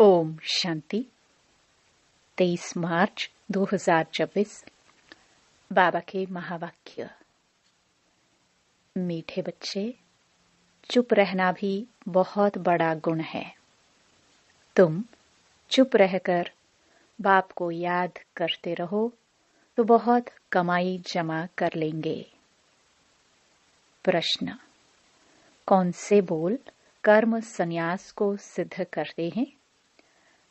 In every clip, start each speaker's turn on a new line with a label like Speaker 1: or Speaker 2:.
Speaker 1: ओम शांति। 23 मार्च 2024। बाबा के महावाक्य। मीठे बच्चे, चुप रहना भी बहुत बड़ा गुण है। तुम चुप रहकर बाप को याद करते रहो तो बहुत कमाई जमा कर लेंगे। प्रश्न: कौन से बोल कर्म संन्यास को सिद्ध करते हैं?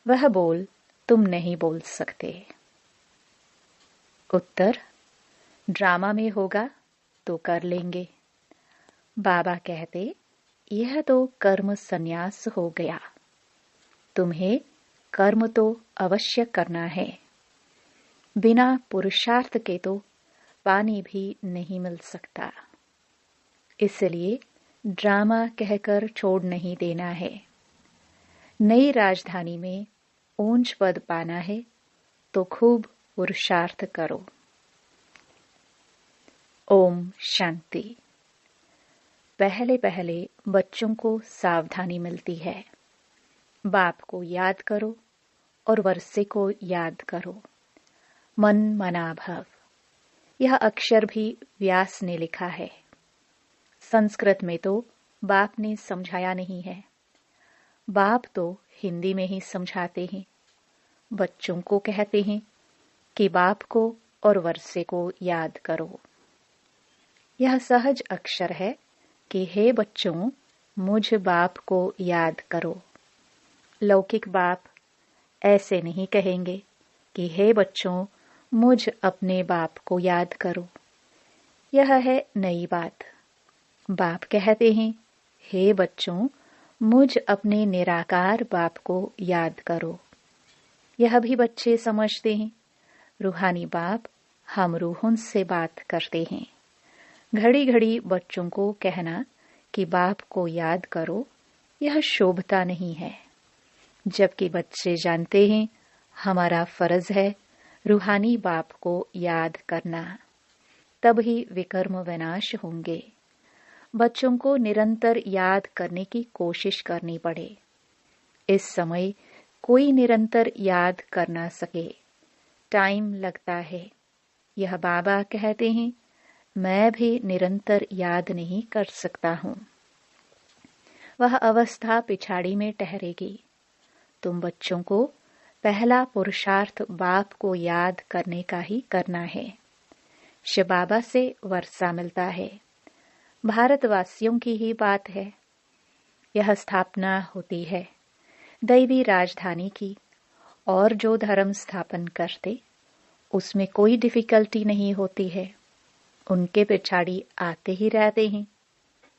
Speaker 1: वह बोल तुम नहीं बोल सकते। उत्तर: ड्रामा में होगा तो कर लेंगे। बाबा कहते, यह तो कर्म संन्यास हो गया। तुम्हें कर्म तो अवश्य करना है। बिना पुरुषार्थ के तो पानी भी नहीं मिल सकता। इसलिए ड्रामा कहकर छोड़ नहीं देना है। नई राजधानी में ऊंच पद पाना है तो खूब पुरुषार्थ करो। ओम शांति। पहले पहले बच्चों को सावधानी मिलती है। बाप को याद करो और वर्षे को याद करो। मन मना भव, यह अक्षर भी व्यास ने लिखा है। संस्कृत में तो बाप ने समझाया नहीं है। बाप तो हिंदी में ही समझाते हैं। बच्चों को कहते हैं कि बाप को और वर्षे को याद करो। यह सहज अक्षर है कि हे बच्चों, मुझ बाप को याद करो। लौकिक बाप ऐसे नहीं कहेंगे कि हे बच्चों, मुझ अपने बाप को याद करो। यह है नई बात। बाप कहते हैं, हे बच्चों, मुझ अपने निराकार बाप को याद करो। यह भी बच्चे समझते हैं। रूहानी बाप हम रूहों से बात करते हैं। घड़ी घड़ी बच्चों को कहना कि बाप को याद करो, यह शोभता नहीं है। जबकि बच्चे जानते हैं हमारा फर्ज है रूहानी बाप को याद करना, तब ही विकर्म विनाश होंगे। बच्चों को निरंतर याद करने की कोशिश करनी पड़े। इस समय कोई निरंतर याद कर ना सके, टाइम लगता है। यह बाबा कहते हैं, मैं भी निरंतर याद नहीं कर सकता हूँ। वह अवस्था पिछाड़ी में ठहरेगी। तुम बच्चों को पहला पुरुषार्थ बाप को याद करने का ही करना है। शिव बाबा से वर्षा मिलता है। भारतवासियों की ही बात है। यह स्थापना होती है दैवी राजधानी की, और जो धर्म स्थापन करते उसमें कोई डिफिकल्टी नहीं होती है। उनके पिछाड़ी आते ही रहते हैं।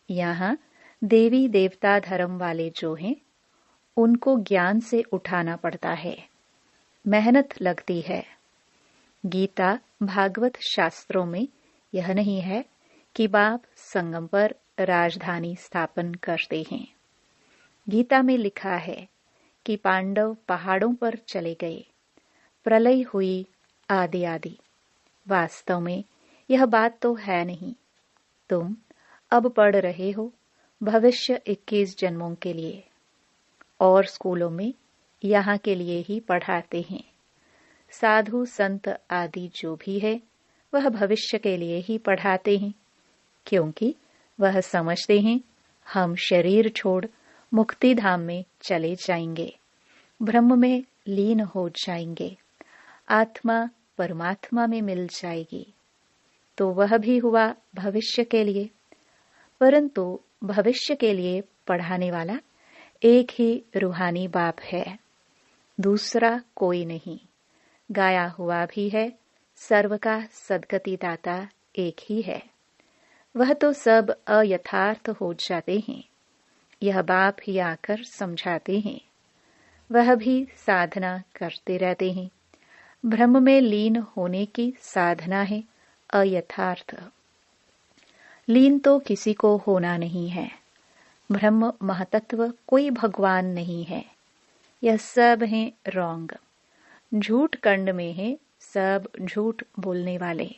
Speaker 1: यहाँ देवी देवता धर्म वाले जो हैं, उनको ज्ञान से उठाना पड़ता है। मेहनत लगती है। गीता भागवत शास्त्रों में यह नहीं है कि बाप संगम पर राजधानी स्थापन करते हैं। गीता में लिखा है कि पांडव पहाड़ों पर चले गए, प्रलय हुई आदि आदि। वास्तव में यह बात तो है नहीं। तुम अब पढ़ रहे हो भविष्य 21 जन्मों के लिए, और स्कूलों में यहाँ के लिए ही पढ़ाते हैं। साधु संत आदि जो भी है वह भविष्य के लिए ही पढ़ाते हैं, क्योंकि वह समझते हैं हम शरीर छोड़ मुक्ति धाम में चले जाएंगे, ब्रह्म में लीन हो जाएंगे, आत्मा परमात्मा में मिल जाएगी। तो वह भी हुआ भविष्य के लिए। परंतु भविष्य के लिए पढ़ाने वाला एक ही रूहानी बाप है, दूसरा कोई नहीं। गाया हुआ भी है, सर्व का सद्गति दाता एक ही है। वह तो सब अयथार्थ हो जाते हैं। यह बाप ही आकर समझाते हैं। वह भी साधना करते रहते हैं। ब्रह्म में लीन होने की साधना है अयथार्थ। लीन तो किसी को होना नहीं है। ब्रह्म महतत्व कोई भगवान नहीं है। यह सब है रॉन्ग। झूठ खंड में है सब झूठ बोलने वाले,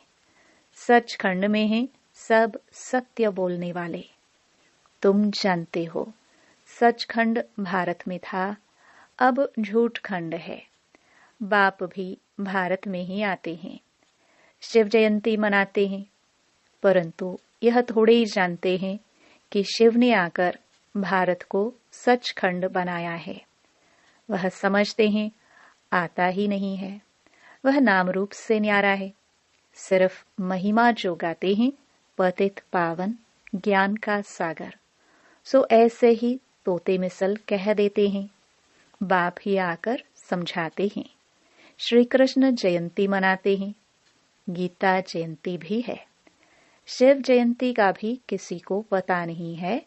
Speaker 1: सच खंड में है सब सत्य बोलने वाले। तुम जानते हो सचखंड भारत में था अब झूठ खंड है। बाप भी भारत में ही आते हैं, शिव जयंती मनाते हैं, परंतु यह थोड़े ही जानते हैं कि शिव ने आकर भारत को सचखंड बनाया है। वह समझते हैं आता ही नहीं है, वह नाम रूप से न्यारा है, सिर्फ महिमा जो गाते हैं पतित पावन ज्ञान का सागर। सो ऐसे ही तोते मिसल कह देते हैं। बाप ही आकर समझाते हैं। श्री कृष्ण जयंती मनाते हैं, गीता जयंती भी है। शिव जयंती का भी किसी को पता नहीं है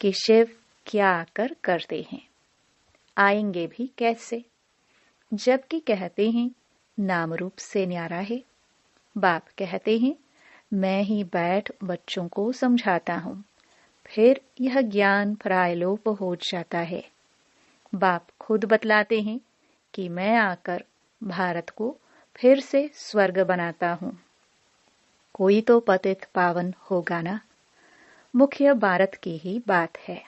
Speaker 1: कि शिव क्या आकर करते हैं, आएंगे भी कैसे, जबकि कहते हैं नाम रूप से न्यारा है। बाप कहते हैं मैं ही बैठ बच्चों को समझाता हूँ, फिर यह ज्ञान प्रायलोप हो जाता है। बाप खुद बतलाते हैं कि मैं आकर भारत को फिर से स्वर्ग बनाता हूँ। कोई तो पतित पावन होगा ना। मुख्य भारत की ही बात है।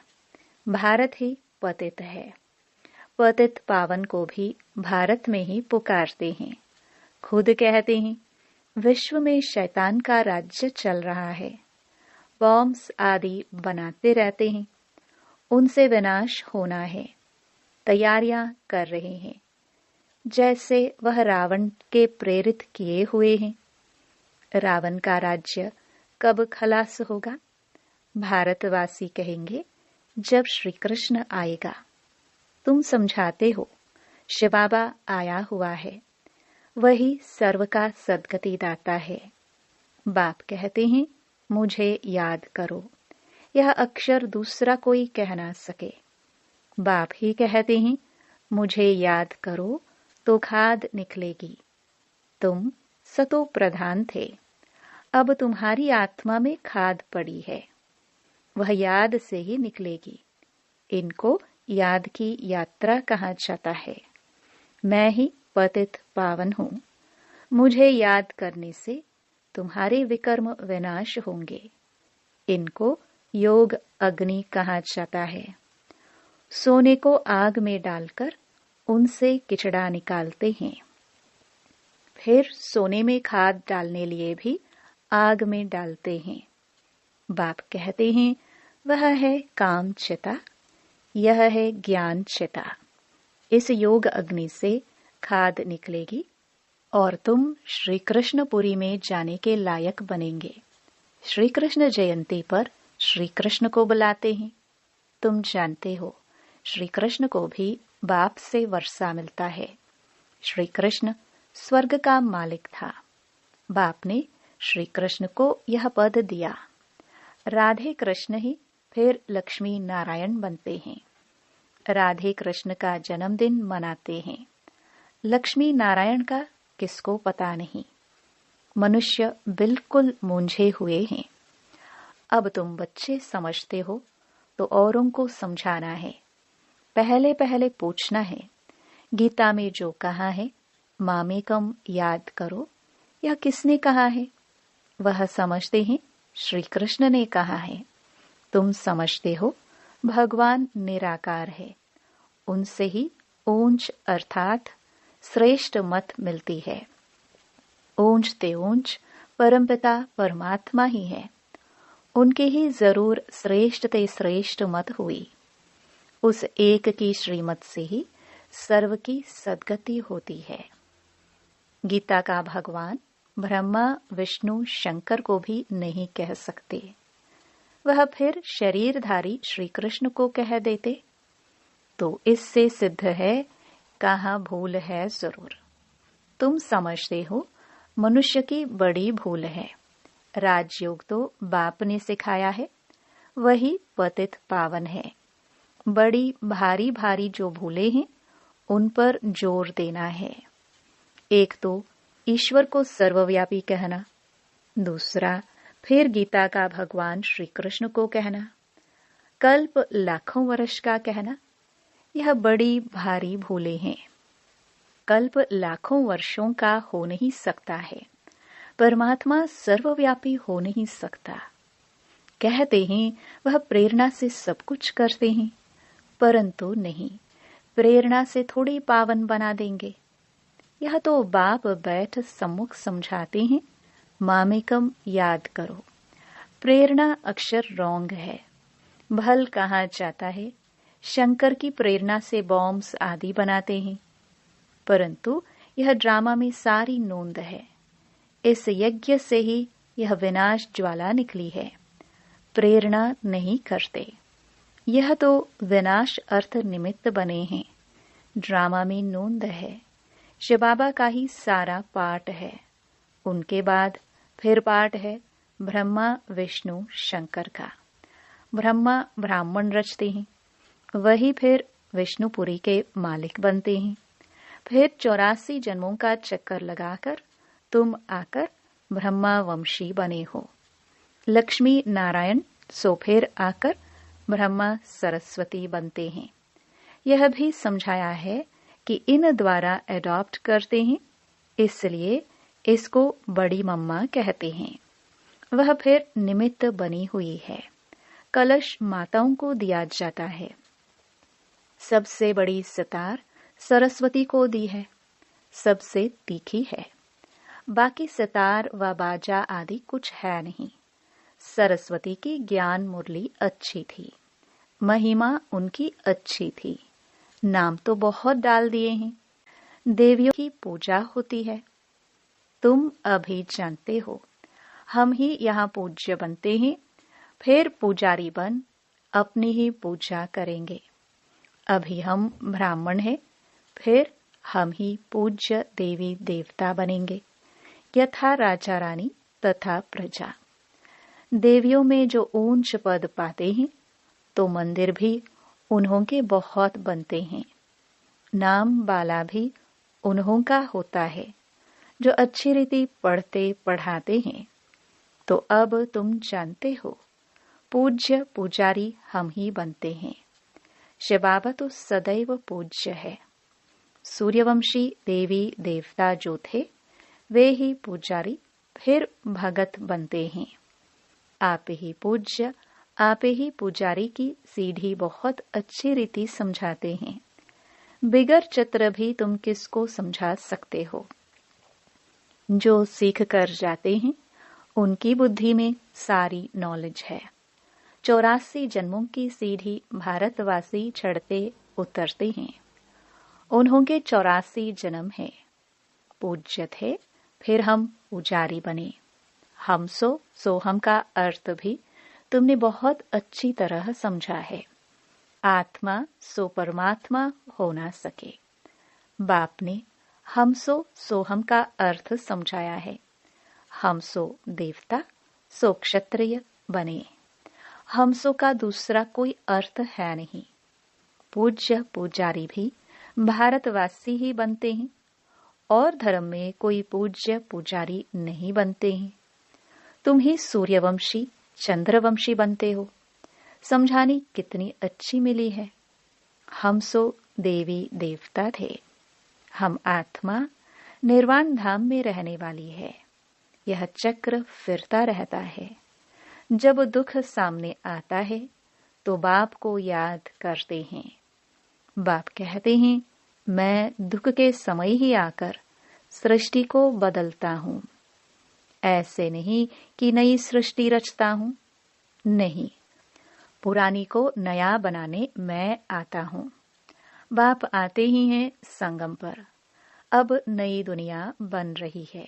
Speaker 1: भारत ही पतित है। पतित पावन को भी भारत में ही पुकारते हैं। खुद कहते हैं विश्व में शैतान का राज्य चल रहा है। बॉम्ब्स आदि बनाते रहते हैं, उनसे विनाश होना है, तैयारियां कर रहे हैं, जैसे वह रावण के प्रेरित किए हुए हैं। रावण का राज्य कब खलास होगा? भारतवासी कहेंगे जब श्री कृष्ण आएगा। तुम समझाते हो शिवाबा आया हुआ है, वही सर्व का सद्गति दाता है। बाप कहते हैं मुझे याद करो, यह अक्षर दूसरा कोई कह ना सके। बाप ही कहते हैं मुझे याद करो तो खाद निकलेगी। तुम सतो प्रधान थे, अब तुम्हारी आत्मा में खाद पड़ी है, वह याद से ही निकलेगी। इनको याद की यात्रा कहा जाता है। मैं ही पतित पावन हूँ, मुझे याद करने से तुम्हारे विकर्म विनाश होंगे। इनको योग अग्नि कहा जाता है। सोने को आग में डालकर उनसे किचड़ा निकालते हैं, फिर सोने में खाद डालने लिए भी आग में डालते हैं। बाप कहते हैं वह है काम चिता, यह है ज्ञान चिता। इस योग अग्नि से खाद निकलेगी और तुम श्री कृष्णपुरी में जाने के लायक बनेंगे। श्री कृष्ण जयंती पर श्री कृष्ण को बुलाते हैं। तुम जानते हो श्री कृष्ण को भी बाप से वर्षा मिलता है। श्री कृष्ण स्वर्ग का मालिक था। बाप ने श्री कृष्ण को यह पद दिया। राधे कृष्ण ही फिर लक्ष्मी नारायण बनते हैं। राधे कृष्ण का जन्मदिन मनाते हैं। लक्ष्मी नारायण का किसको पता नहीं। मनुष्य बिल्कुल मूंझे हुए हैं। अब तुम बच्चे समझते हो तो औरों को समझाना है। पहले पहले पूछना है गीता में जो कहा है मामेकम याद करो, यह किसने कहा है? वह समझते हैं श्री कृष्ण ने कहा है। तुम समझते हो भगवान निराकार है, उनसे ही ऊंच अर्थात श्रेष्ठ मत मिलती है। ऊंच ते ऊंच परमपिता परमात्मा ही है, उनके ही जरूर श्रेष्ठ ते श्रेष्ठ मत हुई। उस एक की श्रीमत से ही सर्व की सद्गति होती है। गीता का भगवान ब्रह्मा विष्णु शंकर को भी नहीं कह सकते, वह फिर शरीरधारी श्री कृष्ण को कह देते। तो इससे सिद्ध है कहाँ भूल है जरूर। तुम समझते हो मनुष्य की बड़ी भूल है। राजयोग तो बाप ने सिखाया है, वही पतित पावन है। बड़ी भारी भारी जो भूले हैं उन पर जोर देना है। एक तो ईश्वर को सर्वव्यापी कहना, दूसरा फिर गीता का भगवान श्री कृष्ण को कहना, कल्प लाखों वर्ष का कहना, यह बड़ी भारी भूले हैं। कल्प लाखों वर्षों का हो नहीं सकता है, परमात्मा सर्वव्यापी हो नहीं सकता। कहते हैं वह प्रेरणा से सब कुछ करते हैं, परंतु नहीं, प्रेरणा से थोड़ी पावन बना देंगे। यह तो बाप बैठ सम्मुख समझाते हैं, मामेकम याद करो। प्रेरणा अक्षर रॉन्ग है। भल कहा जाता है शंकर की प्रेरणा से बॉम्ब्स आदि बनाते हैं, परंतु यह ड्रामा में सारी नोंद है। इस यज्ञ से ही यह विनाश ज्वाला निकली है। प्रेरणा नहीं करते, यह तो विनाश अर्थ निमित्त बने हैं। ड्रामा में नोंद है, शिव बाबा का ही सारा पाठ है। उनके बाद फिर पाठ है ब्रह्मा विष्णु शंकर का। ब्रह्मा ब्राह्मण रचते हैं, वही फिर विष्णुपुरी के मालिक बनते हैं। फिर 84 जन्मों का चक्कर लगाकर तुम आकर ब्रह्मा वंशी बने हो। लक्ष्मी नारायण सो फिर आकर ब्रह्मा सरस्वती बनते हैं। यह भी समझाया है कि इन द्वारा एडॉप्ट करते हैं, इसलिए इसको बड़ी मम्मा कहते हैं। वह फिर निमित्त बनी हुई है। कलश माताओं को दिया जाता है। सबसे बड़ी सितार सरस्वती को दी है, सबसे तीखी है। बाकी सितार व बाजा आदि कुछ है नहीं। सरस्वती की ज्ञान मुरली अच्छी थी, महिमा उनकी अच्छी थी। नाम तो बहुत डाल दिए हैं। देवियों की पूजा होती है, तुम अभी जानते हो। हम ही यहाँ पूज्य बनते हैं, फिर पुजारी बन अपनी ही पूजा करेंगे। अभी हम ब्राह्मण हैं, फिर हम ही पूज्य देवी देवता बनेंगे, यथा राजा रानी तथा प्रजा। देवियों में जो ऊंच पद पाते हैं, तो मंदिर भी उन्हों के बहुत बनते हैं। नाम बाला भी उन्हों का होता है, जो अच्छी रीति पढ़ते पढ़ाते हैं। तो अब तुम जानते हो, पूज्य पुजारी हम ही बनते हैं। शिव बाबा तो सदैव पूज्य है। सूर्यवंशी देवी देवता जो थे, वे ही पुजारी फिर भगत बनते हैं। आप ही पूज्य, आप ही पुजारी की सीढ़ी बहुत अच्छी रीति समझाते हैं। बिगर चित्र भी तुम किसको समझा सकते हो। जो सीख कर जाते हैं, उनकी बुद्धि में सारी नॉलेज है। 84 जन्मों की सीढ़ी भारतवासी चढ़ते उतरते हैं। उन्हों के 84 जन्म है। पूज्य थे, फिर हम पुजारी बने। हम सो हम का अर्थ भी तुमने बहुत अच्छी तरह समझा है। आत्मा सो परमात्मा हो ना सके। बाप ने हम सो हम का अर्थ समझाया है। हम सो देवता सो क्षत्रिय बने। हम सो का दूसरा कोई अर्थ है नहीं। पूज्य पुजारी भी भारतवासी ही बनते हैं, और धर्म में कोई पूज्य पुजारी नहीं बनते हैं। तुम ही सूर्यवंशी चंद्रवंशी बनते हो। समझानी कितनी अच्छी मिली है। हम सो देवी देवता थे, हम आत्मा निर्वाण धाम में रहने वाली है। यह चक्र फिरता रहता है। जब दुख सामने आता है तो बाप को याद करते हैं। बाप कहते हैं, मैं दुख के समय ही आकर सृष्टि को बदलता हूँ। ऐसे नहीं कि नई सृष्टि रचता हूँ, नहीं, पुरानी को नया बनाने मैं आता हूँ। बाप आते ही हैं संगम पर। अब नई दुनिया बन रही है,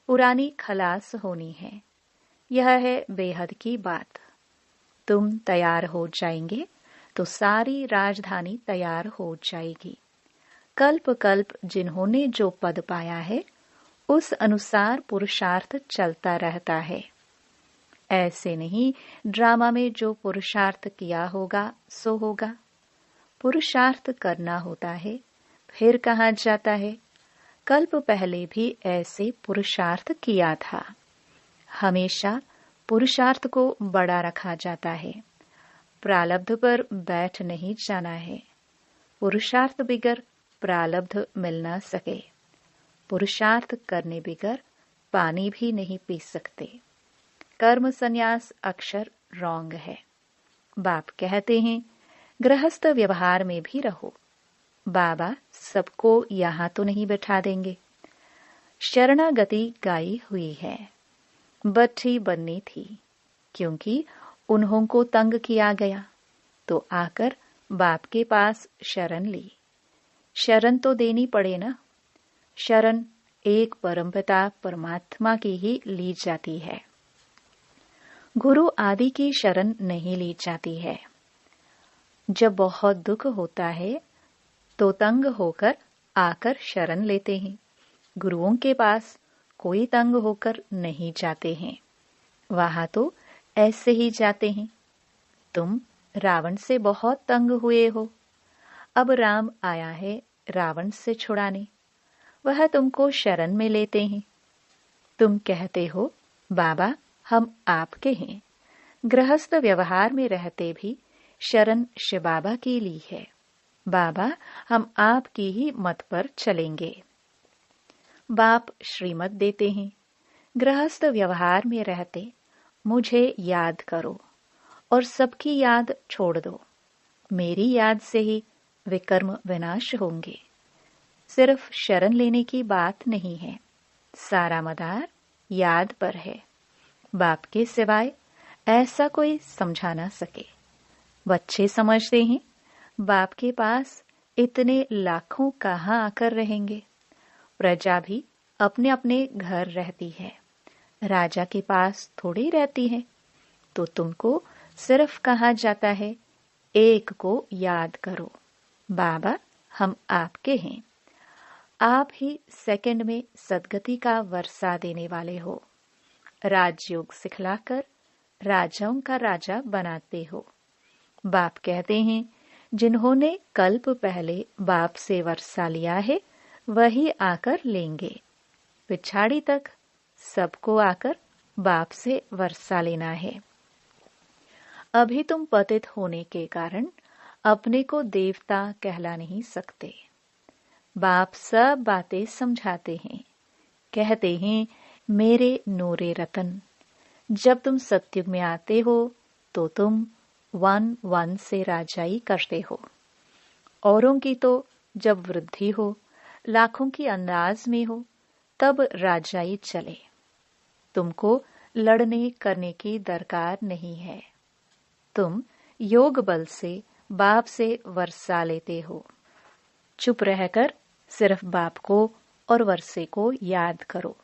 Speaker 1: पुरानी खलास होनी है। यह है बेहद की बात। तुम तैयार हो जाएंगे तो सारी राजधानी तैयार हो जाएगी। कल्प कल्प जिन्होंने जो पद पाया है, उस अनुसार पुरुषार्थ चलता रहता है। ऐसे नहीं ड्रामा में जो पुरुषार्थ किया होगा सो होगा। पुरुषार्थ करना होता है, फिर कहा जाता है कल्प पहले भी ऐसे पुरुषार्थ किया था। हमेशा पुरुषार्थ को बड़ा रखा जाता है। प्रालब्ध पर बैठ नहीं जाना है। पुरुषार्थ बिगर प्रालब्ध मिल न सके। पुरुषार्थ करने बिगर पानी भी नहीं पी सकते। कर्म संन्यास अक्षर रॉन्ग है। बाप कहते हैं गृहस्थ व्यवहार में भी रहो, बाबा सबको यहाँ तो नहीं बैठा देंगे। शरणागति गाई हुई है, बच्ची बननी थी, क्योंकि उन्हों को तंग किया गया तो आकर बाप के पास शरण ली। शरण तो देनी पड़े ना। शरण एक परमपिता परमात्मा की ही ली जाती है, गुरु आदि की शरण नहीं ली जाती है। जब बहुत दुख होता है तो तंग होकर आकर शरण लेते हैं। गुरुओं के पास कोई तंग होकर नहीं जाते हैं, वहां तो ऐसे ही जाते हैं। तुम रावण से बहुत तंग हुए हो, अब राम आया है रावण से छुड़ाने, वह तुमको शरण में लेते हैं। तुम कहते हो बाबा हम आपके हैं। गृहस्थ व्यवहार में रहते भी शरण शिव बाबा की ली है। बाबा हम आपकी ही मत पर चलेंगे। बाप श्रीमत देते हैं, गृहस्थ व्यवहार में रहते मुझे याद करो और सबकी याद छोड़ दो। मेरी याद से ही विकर्म विनाश होंगे। सिर्फ शरण लेने की बात नहीं है, सारा मदार याद पर है। बाप के सिवाय ऐसा कोई समझा ना सके। बच्चे समझते हैं बाप के पास इतने लाखों कहाँ आकर रहेंगे। प्रजा भी अपने अपने घर रहती है, राजा के पास थोड़ी रहती है। तो तुमको सिर्फ कहा जाता है एक को याद करो, बाबा हम आपके हैं। आप ही सेकंड में सदगति का वर्षा देने वाले हो। राजयोग सिखलाकर राजाओं का राजा बनाते हो। बाप कहते हैं जिन्होंने कल्प पहले बाप से वर्षा लिया है वही आकर लेंगे। पिछाड़ी तक सबको आकर बाप से वर्षा लेना है। अभी तुम पतित होने के कारण अपने को देवता कहला नहीं सकते। बाप सब बातें समझाते हैं, कहते हैं मेरे नूरे रतन। जब तुम सतयुग में आते हो तो तुम 1-1 से राजाई करते हो। औरों की तो जब वृद्धि हो, लाखों की अंदाज में हो, तब राजाई चले। तुमको लड़ने करने की दरकार नहीं है। तुम योग बल से बाप से वर्षा लेते हो। चुप रहकर सिर्फ बाप को और वर्षे को याद करो।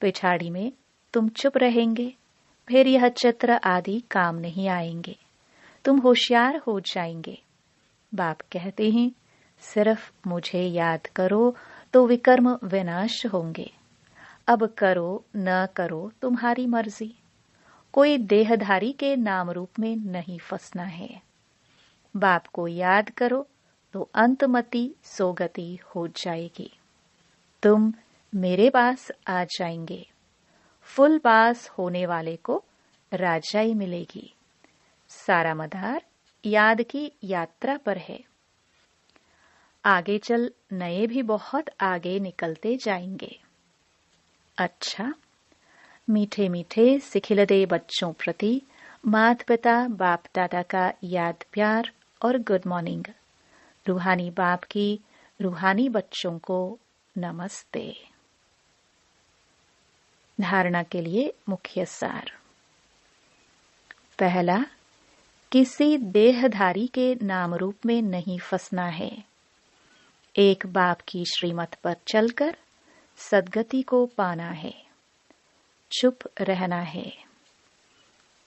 Speaker 1: पिछाड़ी में तुम चुप रहेंगे, फिर यह चित्र आदि काम नहीं आएंगे। तुम होशियार हो जाएंगे। बाप कहते हैं सिर्फ मुझे याद करो तो विकर्म विनाश होंगे। अब करो न करो तुम्हारी मर्जी। कोई देहधारी के नाम रूप में नहीं फंसना है। बाप को याद करो तो अंतमति सोगति हो जाएगी। तुम मेरे पास आ जाएंगे। फुल पास होने वाले को राजाई मिलेगी। सारा मदार याद की यात्रा पर है। आगे चल नए भी बहुत आगे निकलते जाएंगे। अच्छा, मीठे मीठे सिखिलदे बच्चों प्रति माता पिता बाप दादा का याद प्यार और गुड मॉर्निंग। रूहानी बाप की रूहानी बच्चों को नमस्ते। धारणा के लिए मुख्य सार। पहला, किसी देहधारी के नाम रूप में नहीं फंसना है। एक बाप की श्रीमत पर चलकर सद्गति को पाना है। चुप रहना है।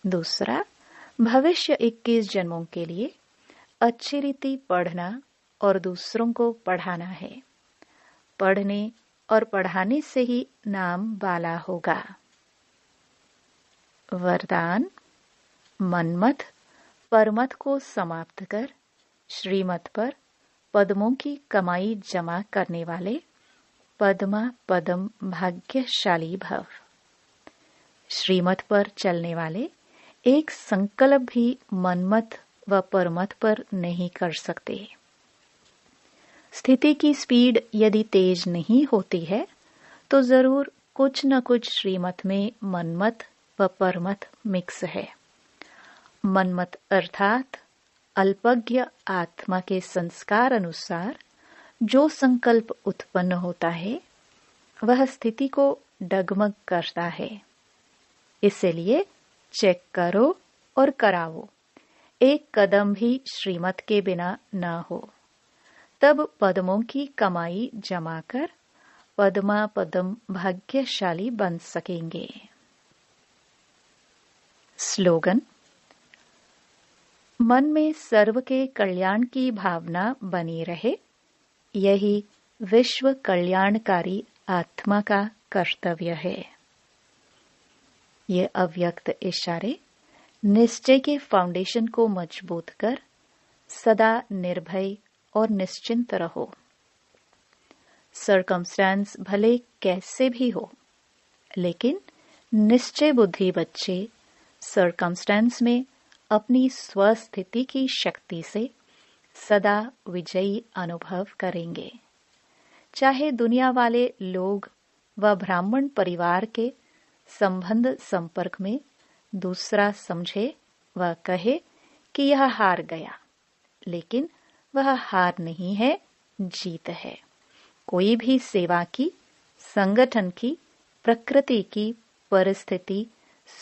Speaker 1: दूसरा, भविष्य 21 जन्मों के लिए अच्छी रीति पढ़ना और दूसरों को पढ़ाना है। पढ़ने और पढ़ाने से ही नाम बाला होगा। वरदान, मनमत परमत को समाप्त कर श्रीमत पर पद्मों की कमाई जमा करने वाले पद्मा पदम भाग्यशाली भव। श्रीमत पर चलने वाले एक संकल्प भी मनमत व परमत पर नहीं कर सकते। स्थिति की स्पीड यदि तेज नहीं होती है तो जरूर कुछ न कुछ श्रीमत में मनमत व परमत मिक्स है। मनमत अर्थात अल्पज्ञ आत्मा के संस्कार अनुसार जो संकल्प उत्पन्न होता है वह स्थिति को डगमग करता है। इसलिए चेक करो और कराओ, एक कदम भी श्रीमत के बिना न हो। तब पद्मों की कमाई जमा कर पद्मा पद्म भाग्यशाली बन सकेंगे। स्लोगन: मन में सर्व के कल्याण की भावना बनी रहे, यही विश्व कल्याणकारी आत्मा का कर्तव्य है। ये अव्यक्त इशारे निश्चय के फाउंडेशन को मजबूत कर सदा निर्भय और निश्चिंत रहो। सर्कमस्टेंस भले कैसे भी हो, लेकिन निश्चय बुद्धि बच्चे सर्कमस्टेंस में अपनी स्वस्थिति की शक्ति से सदा विजयी अनुभव करेंगे। चाहे दुनिया वाले लोग व ब्राह्मण परिवार के संबंध संपर्क में दूसरा समझे व कहे कि यह हार गया, लेकिन वह हार नहीं है, जीत है। कोई भी सेवा की, संगठन की, प्रकृति की परिस्थिति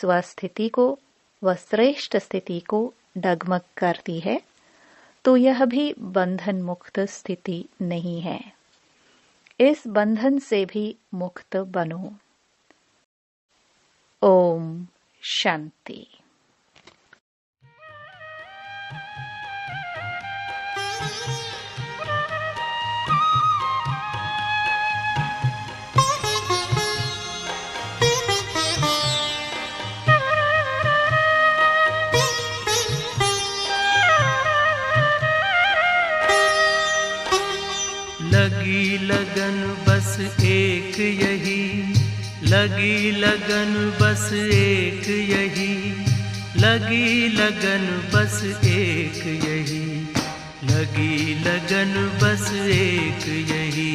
Speaker 1: स्वस्थिति को व श्रेष्ठ स्थिति को डगमग करती है, तो यह भी बंधन मुक्त स्थिति नहीं है। इस बंधन से भी मुक्त बनो। ओम शांति।
Speaker 2: लगी लगन बस एक यही, लगी लगन बस एक यही, लगी लगन बस एक यही, लगी लगन बस एक यही,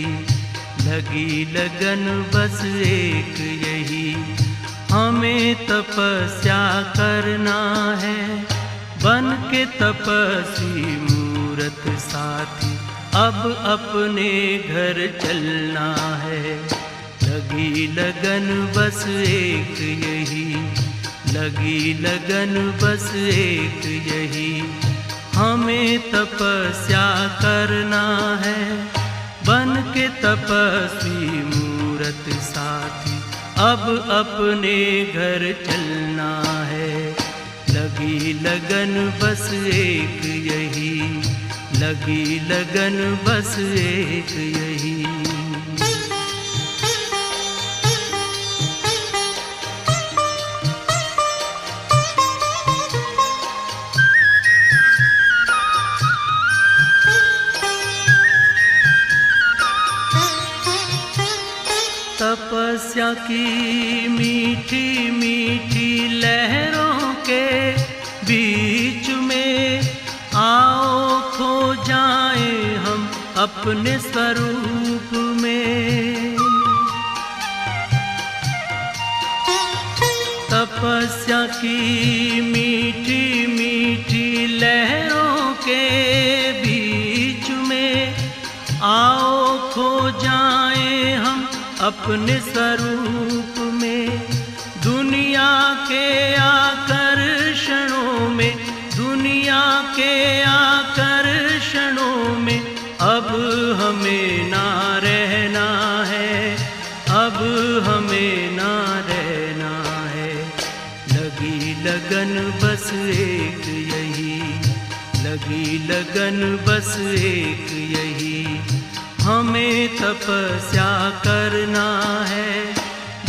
Speaker 2: लगी लगन बस एक यही। हमें तपस्या करना है, बन के तपस्वी मूरत साथी, अब अपने घर चलना है। लगी लगन बस एक यही, लगी लगन बस एक यही। हमें तपस्या करना है, बन के तपस्वी मूरत साथी, अब अपने घर चलना है। लगी लगन बस एक यही, लगी लगन बस एक यही। तपस्या की मीठी मीठी लहरों के बीच में आओ खो जाए हम अपने स्वरूप में। तपस्या की मीठी मीठी लहरों के बीच में आओ खो जाए हम अपने स्वरूप में। दुनिया के आकर्षणों में, दुनिया के आकर्षणों में अब हमें ना रहना है, अब हमें ना रहना है। लगी लगन बस एक यही, लगी लगन बस एक यही। हमें तपस्या करना है,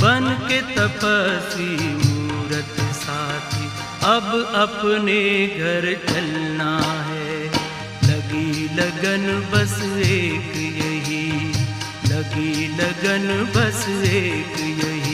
Speaker 2: बन के तपस्वी मूरत साथी, अब अपने घर चलना है। लगी लगन बस एक यही, लगी लगन बस एक यही।